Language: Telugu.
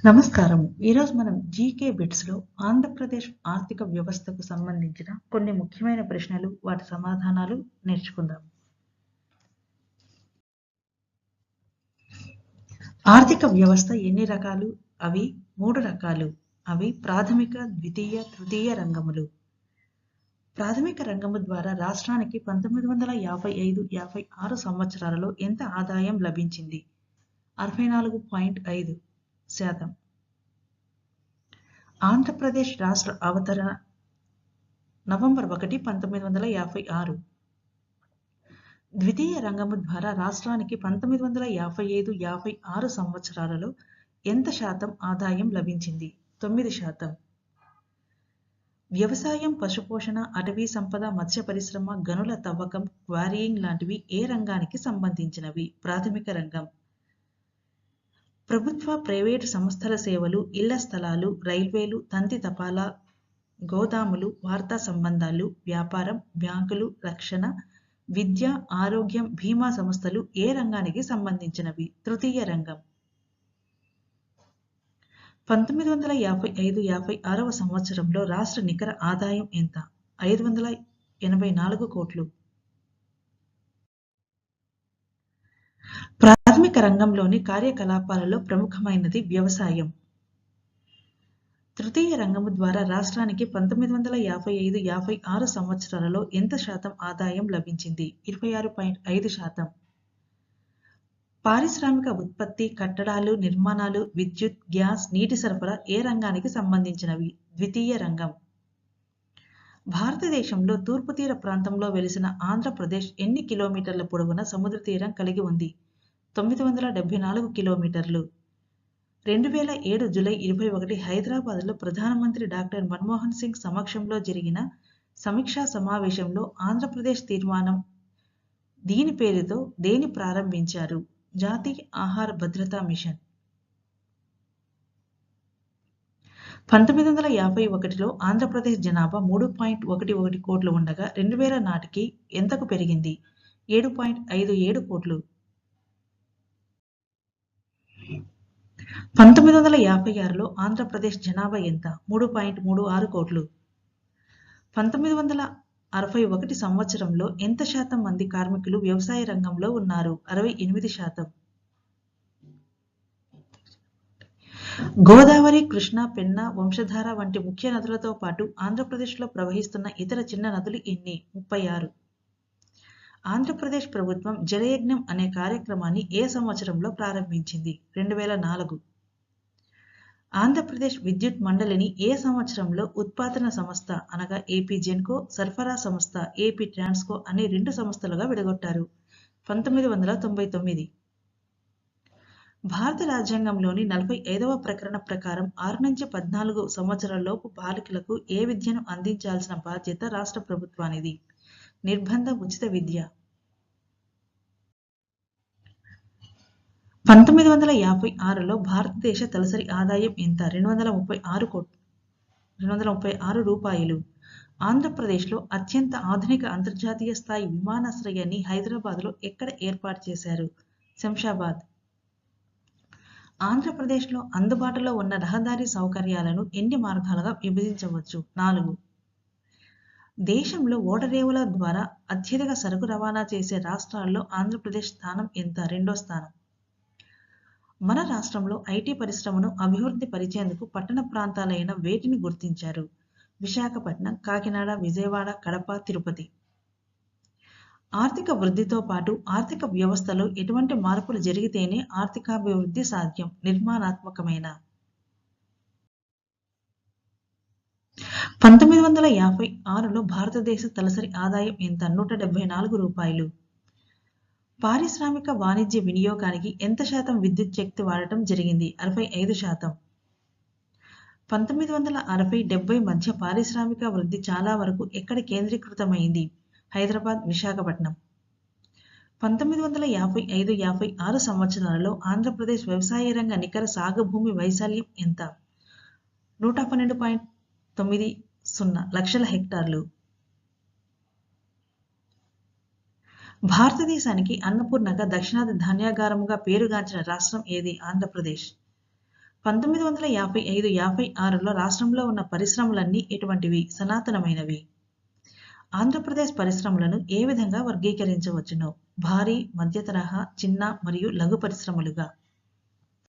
నమస్కారము. ఈరోజు మనం జీకే బిట్స్‌లో ఆంధ్రప్రదేశ్ ఆర్థిక వ్యవస్థకు సంబంధించిన కొన్ని ముఖ్యమైన ప్రశ్నలు, వాటి సమాధానాలు నేర్చుకుందాం. ఆర్థిక వ్యవస్థ ఎన్ని రకాలు? అవి 3 రకాలు. అవి ప్రాథమిక, ద్వితీయ, తృతీయ రంగములు. ప్రాథమిక రంగము ద్వారా రాష్ట్రానికి 1955-56 సంవత్సరాలలో ఎంత ఆదాయం లభించింది? 64.5%. ఆంధ్రప్రదేశ్ రాష్ట్ర అవతరణ నవంబర్ 1, 1956. ద్వితీయ రంగము ద్వారా రాష్ట్రానికి 1955-56 సంవత్సరాలలో ఎంత శాతం ఆదాయం లభించింది? 9%. వ్యవసాయం, పశుపోషణ, అటవీ సంపద, మత్స్య పరిశ్రమ, గనుల తవ్వకం, క్వారీయింగ్ లాంటివి ఏ రంగానికి సంబంధించినవి? ప్రాథమిక రంగం. ప్రభుత్వ, ప్రైవేటు సంస్థల సేవలు, ఇళ్ల స్థలాలు, రైల్వేలు, తంతి తపాలా, గోదాములు, వార్తా సంబంధాలు, వ్యాపారం, బ్యాంకులు, రక్షణ, విద్య, ఆరోగ్యం, బీమా సంస్థలు ఏ రంగానికి సంబంధించినవి? తృతీయ రంగం. 1955-56వ సంవత్సరంలో రాష్ట్ర నికర ఆదాయం ఎంత? 584 కోట్లు. ప్రాథమిక రంగంలోని కార్యకలాపాలలో ప్రముఖమైనది వ్యవసాయం. తృతీయ రంగము ద్వారా రాష్ట్రానికి 1955-56 సంవత్సరాలలో ఎంత శాతం ఆదాయం లభించింది? 26.5%. పారిశ్రామిక ఉత్పత్తి, కట్టడాలు, నిర్మాణాలు, విద్యుత్, గ్యాస్, నీటి సరఫరా ఏ రంగానికి సంబంధించినవి? ద్వితీయ రంగం. భారతదేశంలో తూర్పు తీర ప్రాంతంలో వెలిసిన ఆంధ్రప్రదేశ్ ఎన్ని కిలోమీటర్ల పొడవున సముద్ర తీరం కలిగి ఉంది? 974 కిలోమీటర్లు. 2007 జూలై 21 హైదరాబాద్లో ప్రధానమంత్రి డాక్టర్ మన్మోహన్ సింగ్ సమక్షంలో జరిగిన సమీక్షా సమావేశంలో ఆంధ్రప్రదేశ్ తీర్మానం దీని పేరుతో దేని ప్రారంభించారు? జాతీయ ఆహార భద్రతా మిషన్. 1951లో ఆంధ్రప్రదేశ్ జనాభా 3.11 కోట్లు ఉండగా 2000 నాటికి ఎంతకు పెరిగింది? 7.57 కోట్లు. 1956లో ఆంధ్రప్రదేశ్ జనాభా ఎంత? 3.36 కోట్లు. 1961 సంవత్సరంలో ఎంత శాతం మంది కార్మికులు వ్యవసాయ రంగంలో ఉన్నారు? 68%. గోదావరి, కృష్ణా, పెన్నా, వంశధార వంటి ముఖ్య నదులతో పాటు ఆంధ్రప్రదేశ్లో ప్రవహిస్తున్న ఇతర చిన్న నదులు ఎన్ని? 36. ఆంధ్రప్రదేశ్ ప్రభుత్వం జలయజ్ఞం అనే కార్యక్రమాన్ని ఏ సంవత్సరంలో ప్రారంభించింది? 2004. ఆంధ్రప్రదేశ్ విద్యుత్ మండలిని ఏ సంవత్సరంలో ఉత్పాదన సంస్థ అనగా ఏపీ జెన్కో, సరఫరా సంస్థ ఏపీ ట్రాన్స్కో అనే 2 సంస్థలుగా విడగొట్టారు? 1999. భారత రాజ్యాంగంలోని 45వ ప్రకరణ ప్రకారం 6 నుంచి 14 సంవత్సరాలలోపు బాలికలకు ఏ విద్యను అందించాల్సిన బాధ్యత రాష్ట్ర ప్రభుత్వానిది? నిర్బంధ ఉచిత విద్య. 1956లో భారతదేశ తలసరి ఆదాయం ఎంత? 236 రూపాయలు. ఆంధ్రప్రదేశ్లో అత్యంత ఆధునిక అంతర్జాతీయ స్థాయి విమానాశ్రయాన్ని హైదరాబాద్లో ఎక్కడ ఏర్పాటు చేశారు? శంషాబాద్. ఆంధ్రప్రదేశ్లో అందుబాటులో ఉన్న రహదారి సౌకర్యాలను ఎన్ని మార్గాలుగా విభజించవచ్చు? 4. దేశంలో ఓడరేవుల ద్వారా అత్యధిక సరుకు రవాణా చేసే రాష్ట్రాల్లో ఆంధ్రప్రదేశ్ స్థానం ఎంత? 2వ స్థానం. మన రాష్ట్రంలో ఐటీ పరిశ్రమను అభివృద్ధి పరిచేందుకు పట్టణ ప్రాంతాలైన వేటిని గుర్తించారు? విశాఖపట్నం, కాకినాడ, విజయవాడ, కడప, తిరుపతి. ఆర్థిక వృద్ధితో పాటు ఆర్థిక వ్యవస్థలో ఎటువంటి మార్పులు జరిగితేనే ఆర్థికాభివృద్ధి సాధ్యం? నిర్మాణాత్మకమైన. 1956లో భారతదేశ తలసరి ఆదాయం ఎంత? 174 రూపాయలు. పారిశ్రామిక వాణిజ్య వినియోగానికి ఎంత శాతం విద్యుత్ శక్తి వాడటం జరిగింది? 65%. 1960-70 మధ్య పారిశ్రామిక వృద్ధి చాలా వరకు ఎక్కడ కేంద్రీకృతమైంది? హైదరాబాద్, విశాఖపట్నం. 1955-56 సంవత్సరాలలో ఆంధ్రప్రదేశ్ వ్యవసాయ రంగ నికర సాగు భూమి వైశాల్యం ఎంత? 112.90 లక్షల హెక్టార్లు. భారతదేశానికి అన్నపూర్ణగా దక్షిణాది ధాన్యాగారముగా పేరుగాంచిన రాష్ట్రం ఏది? ఆంధ్రప్రదేశ్. 1955-56లో రాష్ట్రంలో ఉన్న పరిశ్రమలన్నీ ఎటువంటివి? సనాతనమైనవి. ఆంధ్రప్రదేశ్ పరిశ్రమలను ఏ విధంగా వర్గీకరించవచ్చును? భారీ, మధ్య తరహా, చిన్న మరియు లఘు పరిశ్రమలుగా.